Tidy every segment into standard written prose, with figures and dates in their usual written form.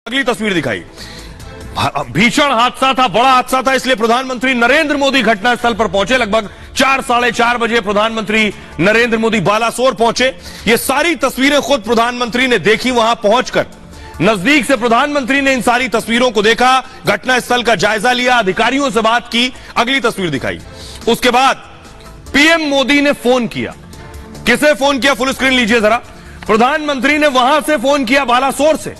अगली तस्वीर दिखाई। भीषण हादसा था, बड़ा हादसा था, इसलिए प्रधानमंत्री नरेंद्र मोदी घटनास्थल पर पहुंचे। लगभग 4-4:30 बजे प्रधानमंत्री नरेंद्र मोदी बालासोर पहुंचे। ये सारी तस्वीरें खुद प्रधानमंत्री ने देखी। वहां पहुंचकर नजदीक से प्रधानमंत्री ने इन सारी तस्वीरों को देखा, घटनास्थल का जायजा लिया, अधिकारियों से बात की। अगली तस्वीर दिखाई। उसके बाद पीएम मोदी ने फोन किया। किसे फोन किया, फुल स्क्रीन लीजिए जरा। प्रधानमंत्री ने वहां से फोन किया, बालासोर से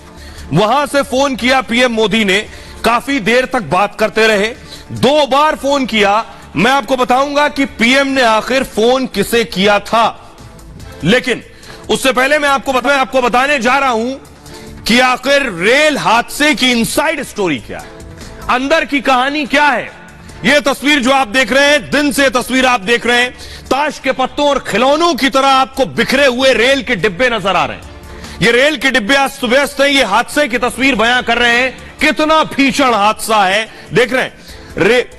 वहां से फोन किया पीएम मोदी ने। काफी देर तक बात करते रहे, 2 बार फोन किया। मैं आपको बताऊंगा कि पीएम ने आखिर फोन किसे किया था, लेकिन उससे पहले मैं आपको बताने जा रहा हूं कि आखिर रेल हादसे की इनसाइड स्टोरी क्या है, अंदर की कहानी क्या है। यह तस्वीर जो आप देख रहे हैं, दिन से तस्वीर आप देख रहे हैं, ताश के पत्तों और खिलौनों की तरह आपको बिखरे हुए रेल के डिब्बे नजर आ रहे हैं। ये रेल के डिब्बे अस्त व्यस्त हैं। ये हादसे की तस्वीर बयां कर रहे हैं, कितना भीषण हादसा है। देख रहे हैं,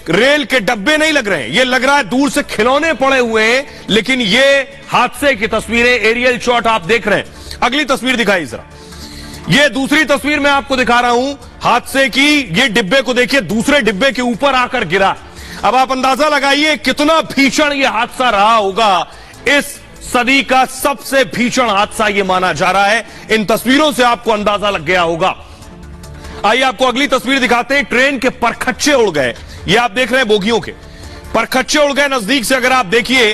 रेल के डब्बे नहीं लग रहे हैं, ये लग रहा है दूर से खिलौने पड़े हुए हैं, लेकिन ये हादसे की तस्वीरें, एरियल शॉट आप देख रहे हैं। अगली तस्वीर दिखाई जरा। ये दूसरी तस्वीर मैं आपको दिखा रहा हूं हादसे की। ये डिब्बे को देखिए, दूसरे डिब्बे के ऊपर आकर गिरा। अब आप अंदाजा लगाइए कितना भीषण ये हादसा रहा होगा। इस सदी का सबसे भीषण हादसा यह माना जा रहा है। इन तस्वीरों से आपको अंदाजा लग गया होगा। आइए आपको अगली तस्वीर दिखाते हैं। ट्रेन के परखच्चे उड़ गए। ये आप देख रहे हैं, बोगियों के परखच्चे उड़ गए। नजदीक से अगर आप देखिए,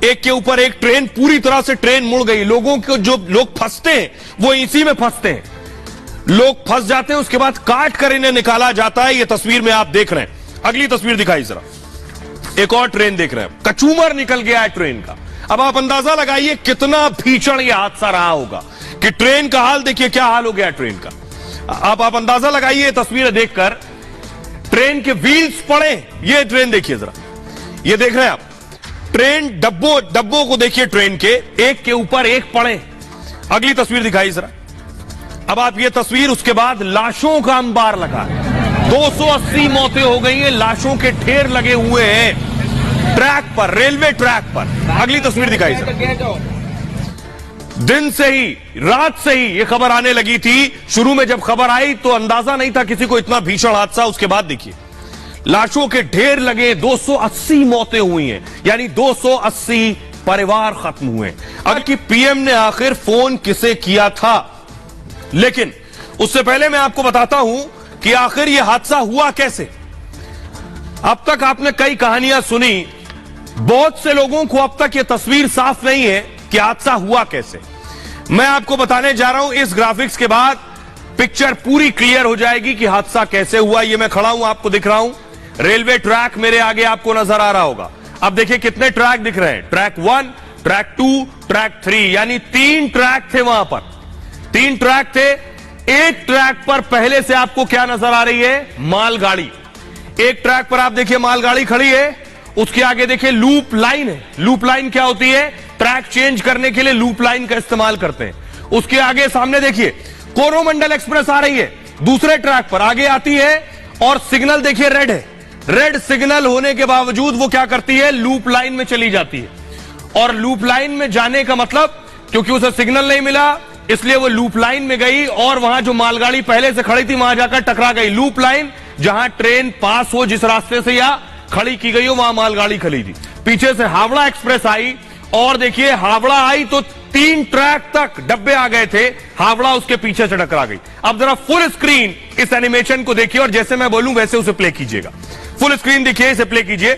एक के ऊपर एक ट्रेन, पूरी तरह से ट्रेन मुड़ गई। लोगों को, जो लोग फंसते हैं वो इसी में फंसते हैं। लोग फंस जाते हैं, उसके बाद काट कर इन्हें निकाला जाता है। ये तस्वीर में आप देख रहे हैं। अगली तस्वीर दिखाई जरा। एक और ट्रेन देख रहे हैं, कचूमर निकल गया है ट्रेन का। अब आप अंदाजा लगाइए कितना भीषण यह हादसा रहा होगा कि ट्रेन का हाल देखिए, क्या हाल हो गया ट्रेन का। अब आप अंदाजा लगाइए तस्वीरें देखकर, ट्रेन के व्हील्स पड़े। ये ट्रेन देखिए जरा, ये देख रहे हैं आप, ट्रेन डब्बों को देखिए, ट्रेन के एक के ऊपर एक पड़े। अगली तस्वीर दिखाई जरा। अब आप ये तस्वीर, उसके बाद लाशों का अंबार लगा। 280 मौतें हो गई हैं, लाशों के ढेर लगे हुए हैं ट्रैक पर, रेलवे ट्रैक पर। अगली तस्वीर दिखाई सर। दिन से ही, रात से ही यह खबर आने लगी थी। शुरू में जब खबर आई तो अंदाजा नहीं था किसी को इतना भीषण हादसा। उसके बाद देखिए, लाशों के ढेर लगे, 280 मौतें हुई हैं, यानी 280 परिवार खत्म हुए। अब कि पीएम ने आखिर फोन किसे किया था, लेकिन उससे पहले मैं आपको बताता हूं कि आखिर यह हादसा हुआ कैसे। अब तक आपने कई कहानियां सुनी, बहुत से लोगों को अब तक यह तस्वीर साफ नहीं है कि हादसा हुआ कैसे। मैं आपको बताने जा रहा हूं, इस ग्राफिक्स के बाद पिक्चर पूरी क्लियर हो जाएगी कि हादसा कैसे हुआ। ये मैं खड़ा हूं, आपको दिख रहा हूं, रेलवे ट्रैक मेरे आगे आपको नजर आ रहा होगा। अब देखिए कितने ट्रैक दिख रहे हैं, ट्रैक 1, ट्रैक 2, ट्रैक 3, यानी 3 ट्रैक थे वहां पर, 3 ट्रैक थे। एक ट्रैक पर पहले से आपको क्या नजर आ रही है, मालगाड़ी। एक ट्रैक पर आप देखिए मालगाड़ी खड़ी है, उसके आगे देखिए लूप लाइन है। लूप लाइन क्या होती है, ट्रैक चेंज करने के लिए लूप लाइन का इस्तेमाल करते हैं। उसके आगे सामने देखिए कोरोमंडल एक्सप्रेस आ रही है, दूसरे ट्रैक पर आगे आती है, और सिग्नल देखिए रेड है। रेड सिग्नल होने के बावजूद वो क्या करती है, लूप लाइन में चली जाती है। और लूप लाइन में जाने का मतलब, क्योंकि उसे सिग्नल नहीं मिला इसलिए वो लूप लाइन में गई, और वहां जो मालगाड़ी पहले से खड़ी थी वहां जाकर टकरा गई। लूप लाइन, जहां ट्रेन पास हो, जिस रास्ते से या खड़ी की गई हो, वहां मालगाड़ी खड़ी थी। पीछे से हावड़ा एक्सप्रेस आई, और देखिए हावड़ा आई तो 3 ट्रैक तक डब्बे आ गए थे, हावड़ा उसके पीछे से टकरा गई। अब जरा फुल स्क्रीन इस एनिमेशन को देखिए, और जैसे मैं बोलूं वैसे उसे प्ले कीजिएगा। फुल स्क्रीन देखिए, इसे प्ले कीजिए।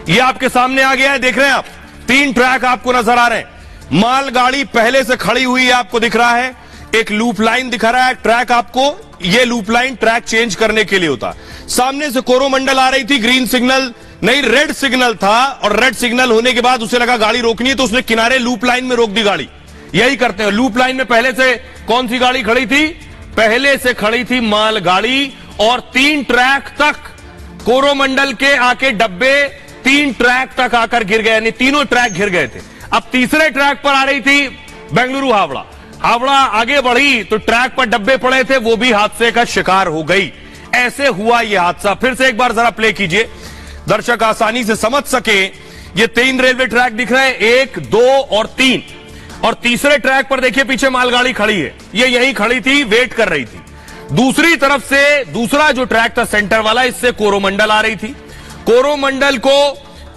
ये आपके सामने आ गया है, देख रहे हैं आप, 3 ट्रैक आपको नजर आ रहे हैं। मालगाड़ी पहले से खड़ी हुई है, आपको दिख रहा है। एक लूप लाइन दिखा रहा है ट्रैक आपको, ये लूप लाइन ट्रैक चेंज करने के लिए होता है। सामने से कोरोमंडल आ रही थी, ग्रीन सिग्नल नहीं, रेड सिग्नल था, और रेड सिग्नल होने के बाद उसे लगा गाड़ी रोकनी है, तो उसने किनारे लूप लाइन में रोक दी गाड़ी। यही करते हैं, लूप लाइन में पहले से कौन सी गाड़ी खड़ी थी, पहले से खड़ी थी मालगाड़ी, और 3 ट्रैक तक कोरोमंडल के आके डब्बे 3 ट्रैक तक आकर गिर गए, यानी तीनों ट्रैक गिर गए थे। अब तीसरे ट्रैक पर आ रही थी बेंगलुरु हावड़ा। हावड़ा आगे बढ़ी तो ट्रैक पर डब्बे पड़े थे, वो भी हादसे का शिकार हो गई। ऐसे हुआ यह हादसा। फिर से एक बार जरा प्ले कीजिए, दर्शक आसानी से समझ सके। ये 3 रेलवे ट्रैक दिख रहे हैं, 1, 2 और 3। और तीसरे ट्रैक पर देखिए पीछे मालगाड़ी खड़ी है, ये यहीं खड़ी थी, वेट कर रही थी। दूसरी तरफ से दूसरा जो ट्रैक था सेंटर वाला, इससे कोरोमंडल आ रही थी। कोरोमंडल को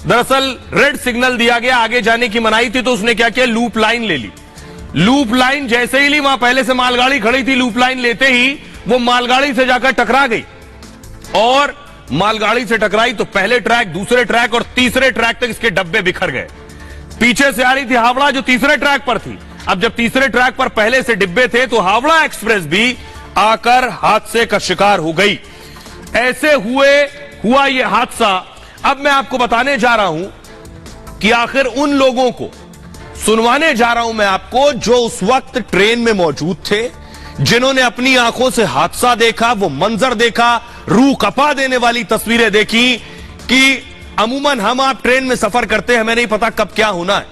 दरअसल रेड सिग्नल दिया गया, आगे जाने की मनाही थी, तो उसने क्या किया, लूप लाइन ले ली। लूप लाइन जैसे ही ली, वहां पहले से मालगाड़ी खड़ी थी, लूप लाइन लेते ही वो मालगाड़ी से जाकर टकरा गई और मालगाड़ी से टकराई तो पहले ट्रैक, दूसरे ट्रैक और तीसरे ट्रैक तक इसके डब्बे बिखर गए। पीछे से आ रही थी हावड़ा, जो तीसरे ट्रैक पर थी। अब जब तीसरे ट्रैक पर पहले से डिब्बे थे तो हावड़ा एक्सप्रेस भी आकर हादसे का शिकार हो गई। ऐसे हुआ यह हादसा। अब मैं आपको बताने जा रहा हूं कि आखिर उन लोगों को सुनवाने जा रहा हूं मैं आपको जो उस वक्त ट्रेन में मौजूद थे, जिन्होंने अपनी आंखों से हादसा देखा, वो मंजर देखा, रूह कपा देने वाली तस्वीरें देखी कि अमूमन हम आप ट्रेन में सफर करते हैं, हमें नहीं पता कब क्या होना है।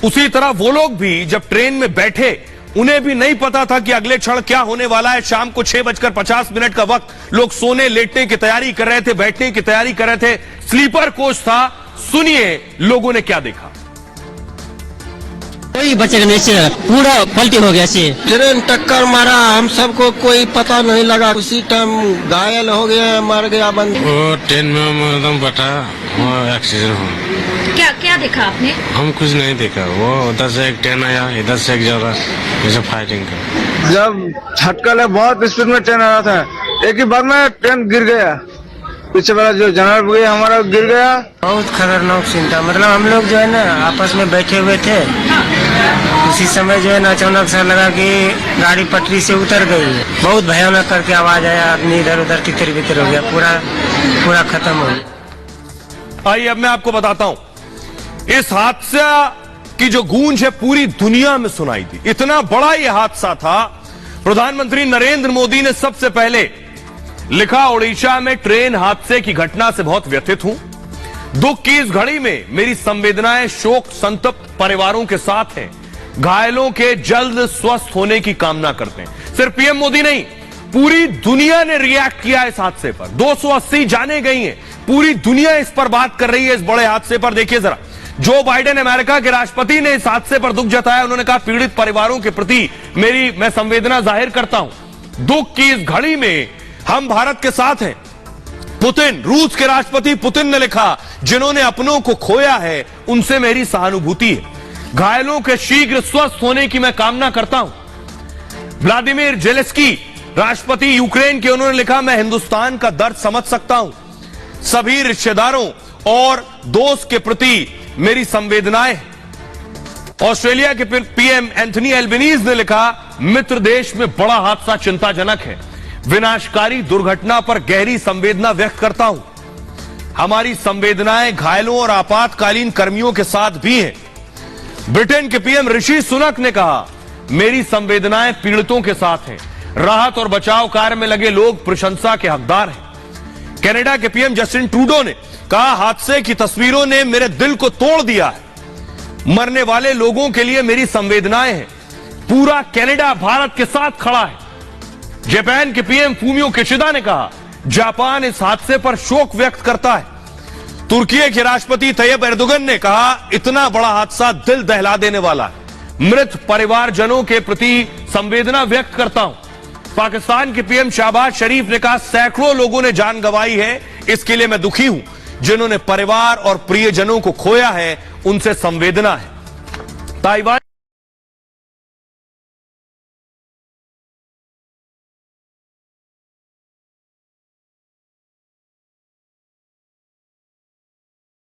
उसी तरह वो लोग भी जब ट्रेन में बैठे, उन्हें भी नहीं पता था कि अगले क्षण क्या होने वाला है। शाम को 6:50 का वक्त, लोग सोने लेटने की तैयारी कर रहे थे, बैठने की तैयारी कर रहे थे, स्लीपर कोच था। सुनिए लोगों ने क्या देखा। कोई बचेगा नहीं से, पूरा पलटी हो गया से। ट्रेन टक्कर मारा, हम सबको कोई पता नहीं लगा, उसी टाइम घायल हो गया, मर गया बंद। वो ट्रेन में हम एकदम बैठा, वो एक्सीडेंट हुआ। क्या क्या देखा आपने? हम कुछ नहीं देखा, वो उधर से एक ट्रेन आया, इधर से एक जा रहा, जैसे फाइटिंग का। जब झटका लगा, बहुत स्पीड में ट्रेन आ रहा था, एक ही बार में ट्रेन गिर गया, पीछे वाला जो जनरल बोगी हमारा गिर गया। बहुत खतरनाक सीन था। मतलब हम लोग जो है ना आपस में बैठे हुए थे, उसी समय जो है ना अचानक से लगा कि गाड़ी पटरी से उतर गई। बहुत भयानक करके आवाज आया, आदमी इधर उधर तितर बितर हो गया, पूरा खत्म हो गया। आइए अब मैं आपको बताता हूं, इस हादसा की जो गूंज है पूरी दुनिया में सुनाई दी। इतना बड़ा यह हादसा था, प्रधानमंत्री नरेंद्र मोदी ने सबसे पहले लिखा, ओडिशा में ट्रेन हादसे की घटना से बहुत व्यथित हूं। दुख की इस घड़ी में मेरी संवेदनाएं शोक संतप्त परिवारों के साथ हैं। घायलों के जल्द स्वस्थ होने की कामना करते हैं। सिर्फ पीएम मोदी नहीं, पूरी दुनिया ने रिएक्ट किया इस हादसे पर। 280 जाने गई हैं, पूरी दुनिया इस पर बात कर रही है, इस बड़े हादसे पर। देखिए जरा, जो बाइडेन अमेरिका के राष्ट्रपति ने इस हादसे पर दुख जताया। उन्होंने कहा, पीड़ित परिवारों के प्रति मैं संवेदना जाहिर करता हूं। दुख की इस घड़ी में हम भारत के साथ हैं। पुतिन, रूस के राष्ट्रपति पुतिन ने लिखा, जिन्होंने अपनों को खोया है उनसे मेरी सहानुभूति है। घायलों के शीघ्र स्वस्थ होने की मैं कामना करता हूं। व्लादिमीर जेलेंस्की, राष्ट्रपति यूक्रेन के, उन्होंने लिखा, मैं हिंदुस्तान का दर्द समझ सकता हूं। सभी रिश्तेदारों और दोस्त के प्रति मेरी संवेदनाएं। ऑस्ट्रेलिया के पीएम एंथनी एल्बनीज ने लिखा, मित्र देश में बड़ा हादसा चिंताजनक है। विनाशकारी दुर्घटना पर गहरी संवेदना व्यक्त करता हूं। हमारी संवेदनाएं घायलों और आपातकालीन कर्मियों के साथ भी हैं। ब्रिटेन के पीएम ऋषि सुनक ने कहा, मेरी संवेदनाएं पीड़ितों के साथ हैं। राहत और बचाव कार्य में लगे लोग प्रशंसा के हकदार हैं। कनाडा के पीएम जस्टिन ट्रूडो ने कहा, हादसे की तस्वीरों ने मेरे दिल को तोड़ दिया है। मरने वाले लोगों के लिए मेरी संवेदनाएं हैं। पूरा कनाडा भारत के साथ खड़ा है। जापान के पीएम फूमियो किशिदा ने कहा, जापान इस हादसे पर शोक व्यक्त करता है। तुर्की के राष्ट्रपति तैयब एर्दोगन ने कहा, इतना बड़ा हादसा दिल दहला देने वाला है। मृत परिवारजनों के प्रति संवेदना व्यक्त करता हूं। पाकिस्तान के पीएम शहबाज शरीफ ने कहा, सैकड़ों लोगों ने जान गंवाई है, इसके लिए मैं दुखी हूं। जिन्होंने परिवार और प्रियजनों को खोया है, उनसे संवेदना है। ताइवान